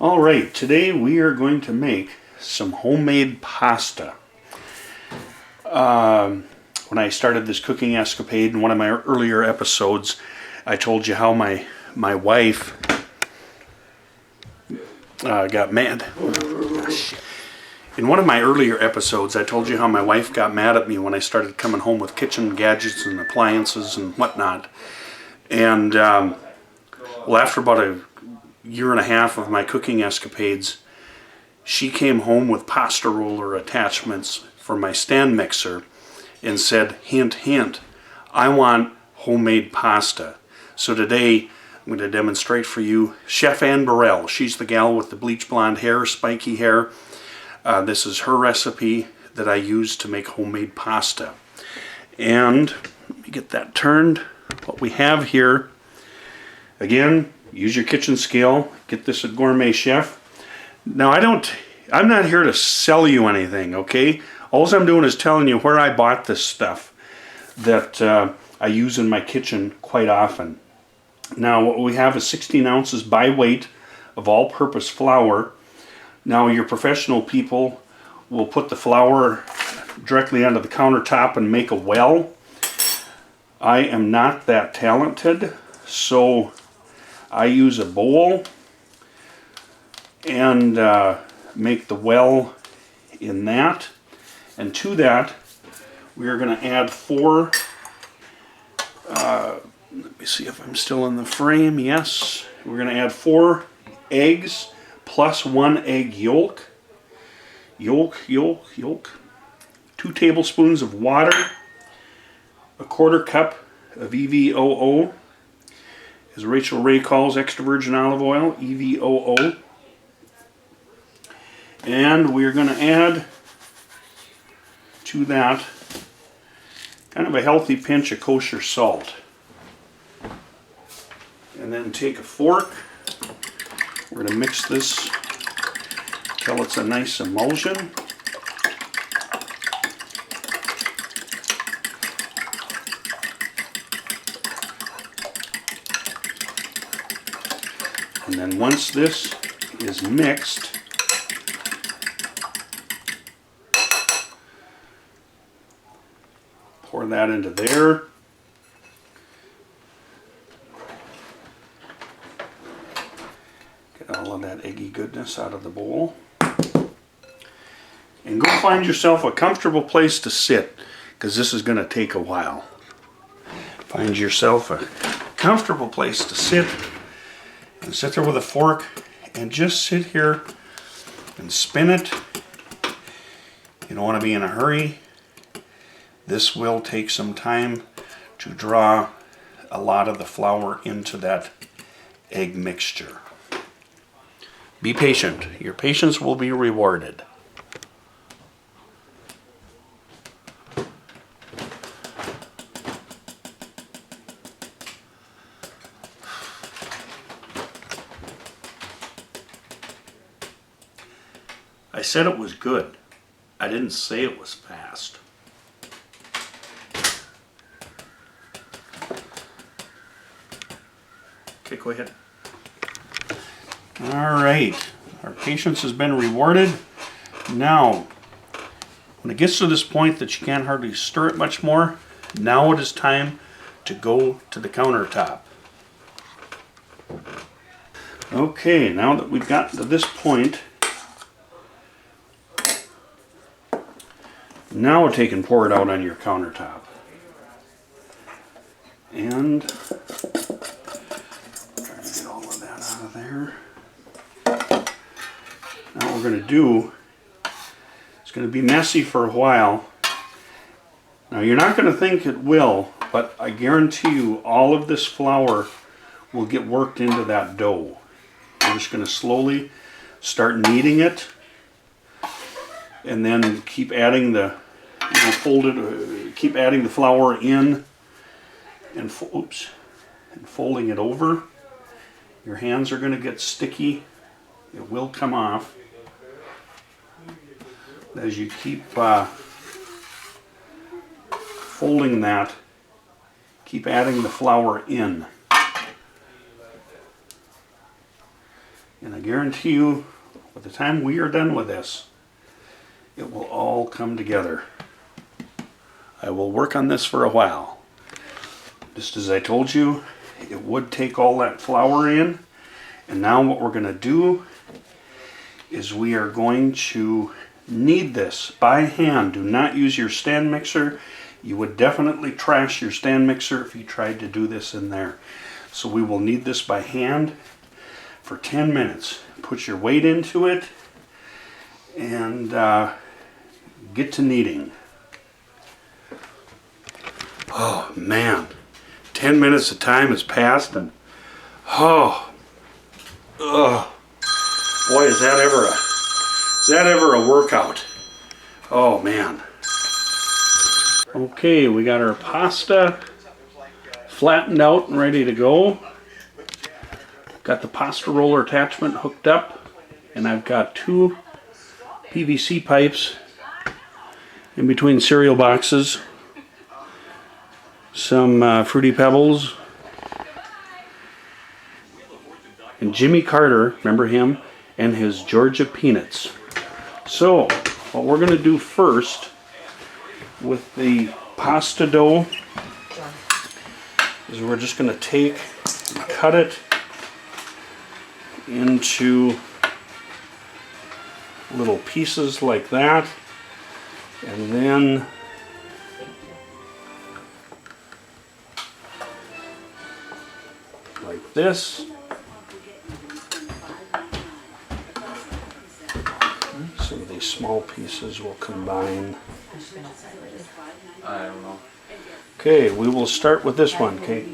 Alright, today we are going to make some homemade pasta. When I started this cooking escapade in one of my earlier episodes, I told you how my wife got mad. In one of my earlier episodes, I told you how my wife got mad at me when I started coming home with kitchen gadgets and appliances and whatnot. And, well, after about a year and a half of my cooking escapades, she came home with pasta roller attachments for my stand mixer and said, hint, hint, I want homemade pasta. So today, I'm going to demonstrate for you Chef Ann Burrell. She's the gal with the bleach blonde hair, spiky hair. This is her recipe that I use to make homemade pasta. And let me get that turned. What we have here, again, use your kitchen scale. Get this at Gourmet Chef. Now I'm not here to sell you anything, okay? All I'm doing is telling you where I bought this stuff that I use in my kitchen quite often. Now what we have is 16 ounces by weight of all-purpose flour. Now your professional people will put the flour directly onto the countertop and make a well. I am not that talented, so I use a bowl and make the well in that. And to that, we are going to add 4, let me see if I'm still in the frame, yes. We're going to add 4 eggs plus 1 egg yolk. Yolk. 2 tablespoons of water, a 1/4 cup of EVOO. As Rachel Ray calls extra virgin olive oil, EVOO. And we're going to add to that kind of a healthy pinch of kosher salt. And then take a fork. We're going to mix this until it's a nice emulsion. And then once this is mixed, pour that into there. Get all of that eggy goodness out of the bowl. And go find yourself a comfortable place to sit, because this is going to take a while. Find yourself a comfortable place to sit. And sit there with a fork and just sit here and spin it. You don't want to be in a hurry. This will take some time to draw a lot of the flour into that egg mixture. Be patient. Your patience will be rewarded. I said it was good. I didn't say it was fast. Okay, go ahead. All right, our patience has been rewarded. Now, when it gets to this point that you can't hardly stir it much more, now it is time to go to the countertop. Okay, now that we've gotten to this point, now we'll take and pour it out on your countertop. And try to get all of that out of there. Now what we're going to do, it's going to be messy for a while. Now you're not going to think it will, but I guarantee you all of this flour will get worked into that dough. I'm just going to slowly start kneading it. And then keep adding the, keep adding the flour in, and and folding it over. Your hands are going to get sticky. It will come off as you keep folding that. Keep adding the flour in. And I guarantee you, by the time we are done with this, it will all come together. I will work on this for a while. Just as I told you, it would take all that flour in. And now what we're going to do is we are going to knead this by hand. Do not use your stand mixer. You would definitely trash your stand mixer if you tried to do this in there. So we will knead this by hand for 10 minutes. Put your weight into it and get to kneading. Oh man, 10 minutes of time has passed and boy, is that ever a workout. Oh man. Okay, we got our pasta flattened out and ready to go. Got the pasta roller attachment hooked up, and I've got 2 PVC pipes in between cereal boxes, some Fruity Pebbles, and Jimmy Carter, remember him, and his Georgia peanuts. So, what we're going to do first with the pasta dough is we're just going to take and cut it into little pieces like that, and then like this. Some of these small pieces will combine. I don't know. Okay, we will start with this one, Kate.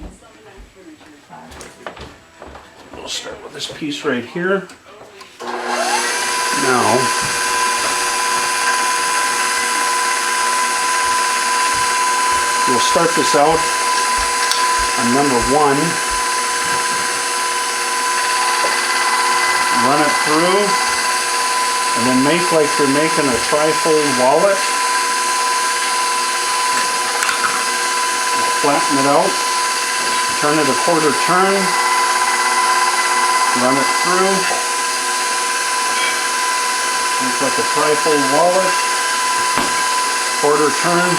We'll start with this piece right here. Now, we'll start this out on number 1. Run it through, and then make like you're making a tri-fold wallet. Flatten it out, turn it a quarter turn, run it through, make like a tri-fold wallet, quarter turn,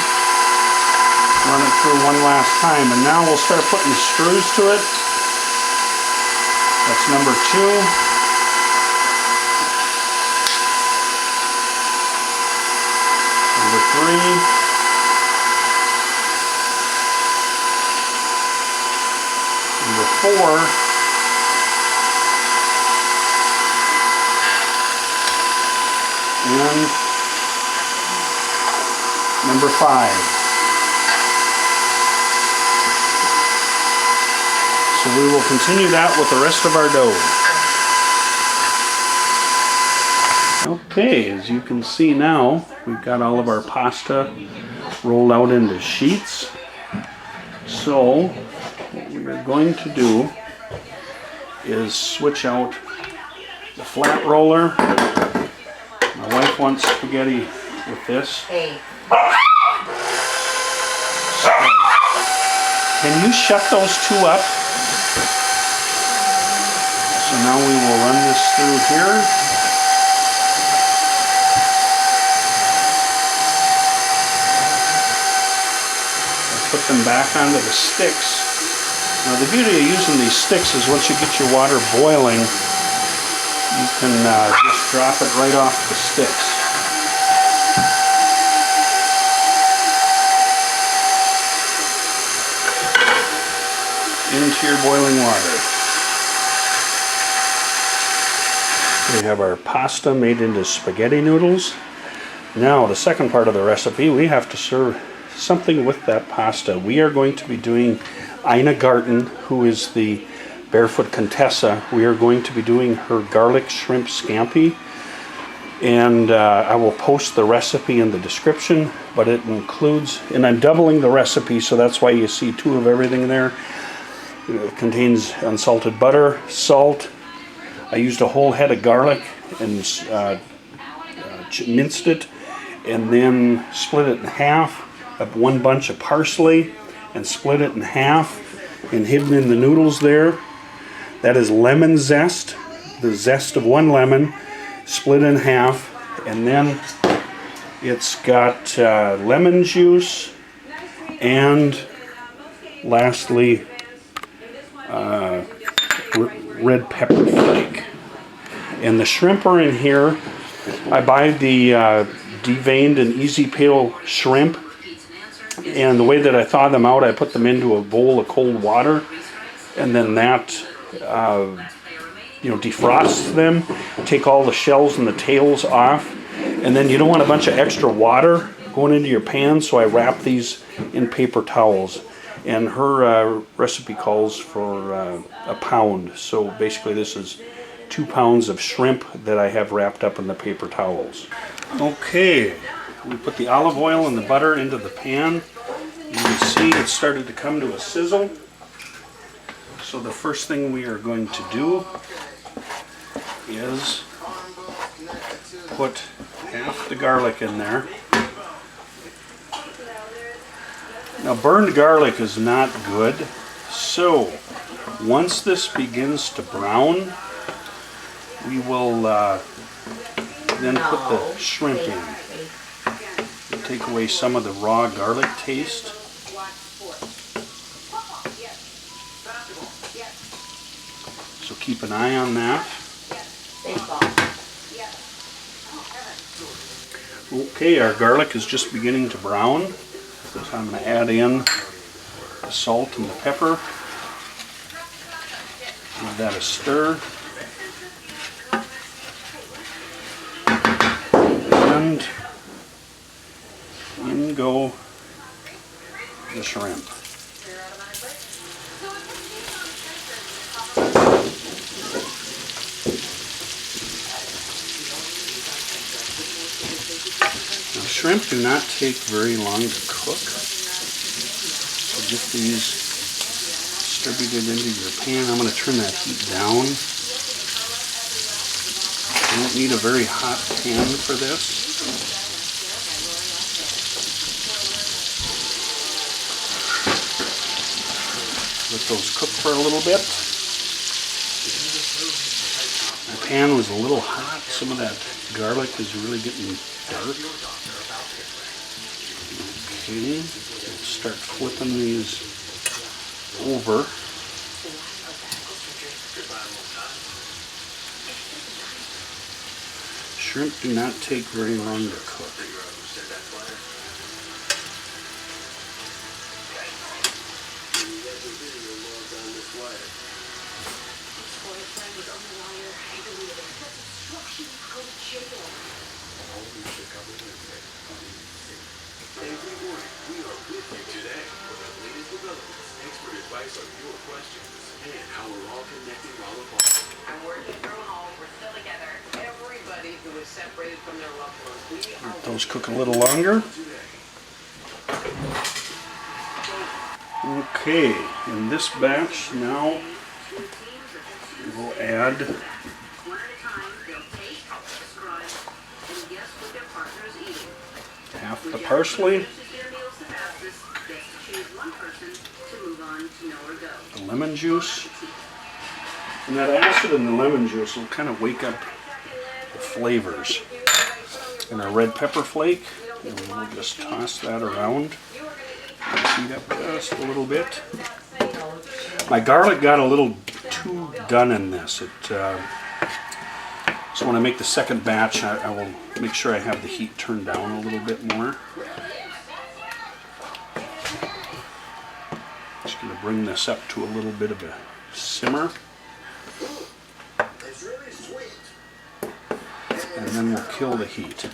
run it through one last time, and now we'll start putting screws to it. That's number 2. Number 3. Number 4, and number 5. So we will continue that with the rest of our dough. Okay, as you can see now, we've got all of our pasta rolled out into sheets. So what we are going to do is switch out the flat roller. My wife wants spaghetti with this. Hey. So, can you shut those 2 up? So now we will run this through here. Put them back onto the sticks. Now the beauty of using these sticks is once you get your water boiling, you can just drop it right off the sticks. Into your boiling water. We have our pasta made into spaghetti noodles. Now the second part of the recipe, we have to serve something with that pasta. We are going to be doing Ina Garten, who is the Barefoot Contessa. We are going to be doing her garlic shrimp scampi, and I will post the recipe in the description, but it includes, and I'm doubling the recipe, so that's why you see 2 of everything there. It contains unsalted butter, salt. I used a whole head of garlic and minced it, and then split it in half. Up 1 bunch of parsley and split it in half and hidden in the noodles there. That is lemon zest. the zest of 1 lemon, split in half, and then it's got lemon juice, and lastly red pepper flake. And the shrimp are in here. I buy the deveined and easy peel shrimp, and the way that I thaw them out, I put them into a bowl of cold water, and then that defrosts them, take all the shells and the tails off, and then you don't want a bunch of extra water going into your pan, so I wrap these in paper towels. And her recipe calls for a pound, so basically this is 2 pounds of shrimp that I have wrapped up in the paper towels. Okay, we put the olive oil and the butter into the pan. You can see it started to come to a sizzle. So the first thing we are going to do is put half the garlic in there. Now, burned garlic is not good, so once this begins to brown, we will then put the shrimp in. We'll take away some of the raw garlic taste. So keep an eye on that. Okay, our garlic is just beginning to brown. So I'm going to add in the salt and the pepper. Give that a stir. And in go the shrimp. Now, shrimp do not take very long to cook. So get these distributed into your pan. I'm going to turn that heat down. You don't need a very hot pan for this. Let those cook for a little bit. My pan was a little hot. Some of that garlic is really getting dark. Okay, start flipping these over. Shrimp do not take very long to cook. Let those cook a little longer. Okay, in this batch now we'll add half the parsley, the lemon juice, and that acid in the lemon juice will kind of wake up the flavors. And our red pepper flake, and we'll just toss that around and heat up just a little bit. My garlic got a little too done in this. So when I make the second batch, I will make sure I have the heat turned down a little bit more. Just going to bring this up to a little bit of a simmer. And then we'll kill the heat.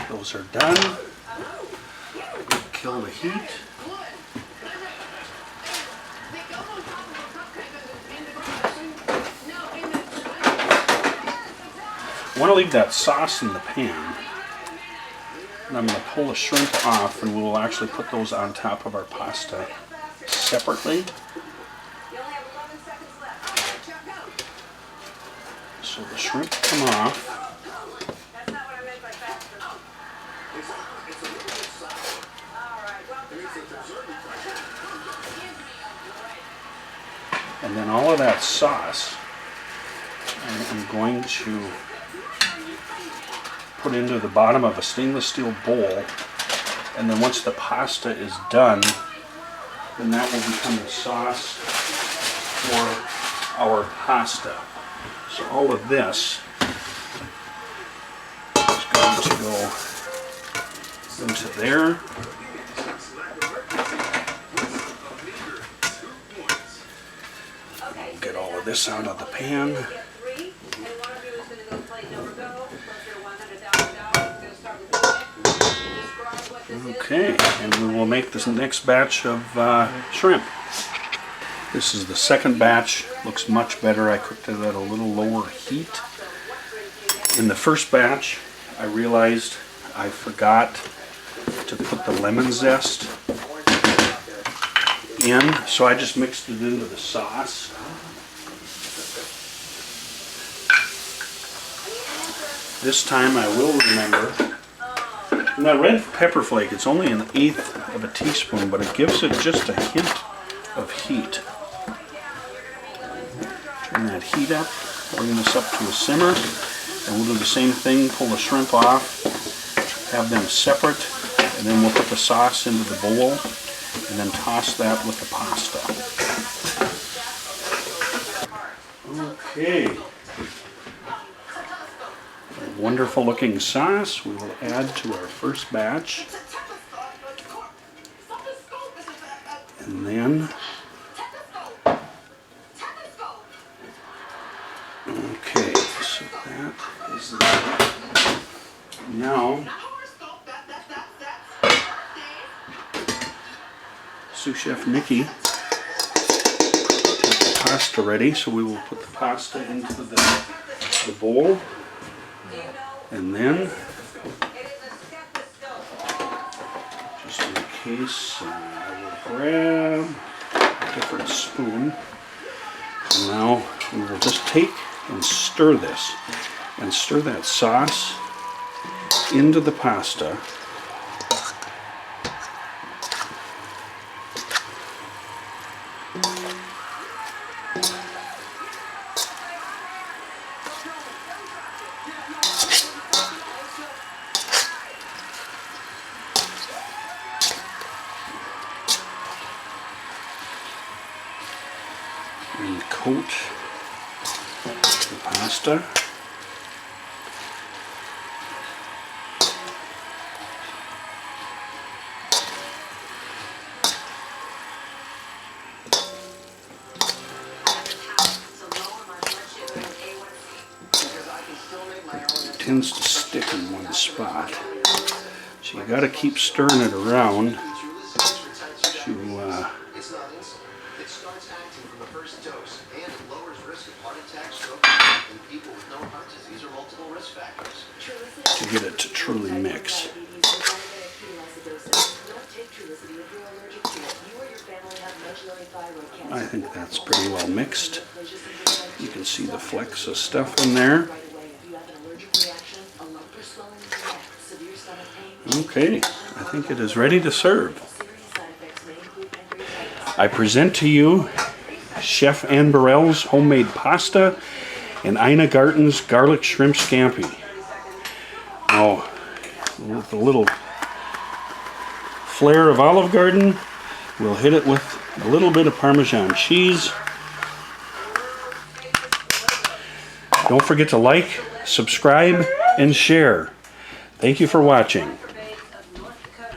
Those are done. Kill the heat. I want to leave that sauce in the pan. And I'm going to pull the shrimp off, and we will actually put those on top of our pasta separately. So the shrimp come off. And then all of that sauce I'm going to put into the bottom of a stainless steel bowl, and then once the pasta is done, then that will become the sauce for our pasta. So all of this is going to go into there. We'll get all of this out of the pan. Okay, and we will make this next batch of shrimp. This is the second batch. Looks much better. I cooked it at a little lower heat. In the first batch, I realized I forgot to put the lemon zest in, so I just mixed it into the sauce. This time I will remember. And that red pepper flake, it's only 1/8 of a teaspoon, but it gives it just a hint of heat. Turn that heat up, bring this up to a simmer, and we'll do the same thing, pull the shrimp off, have them separate, and then we'll put the sauce into the bowl, and then toss that with the pasta. Okay. Wonderful looking sauce we will add to our first batch. And then, okay, so that is that. Now, sous chef Nikki got the pasta ready, so we will put the pasta into the bowl. And then, just in case, I will grab a different spoon. And now we will just take and stir this, and stir that sauce into the pasta. And coat the pasta. It tends to stick in one spot, so you got to keep stirring it around to to get it to truly mix. I think that's pretty well mixed. You can see the flecks of stuff in there. Okay, I think it is ready to serve. I present to you Chef Ann Burrell's homemade pasta and Ina Garten's garlic shrimp scampi. Now, with a little flair of Olive Garden, we'll hit it with a little bit of Parmesan cheese. Don't forget to like, subscribe, and share. Thank you for watching.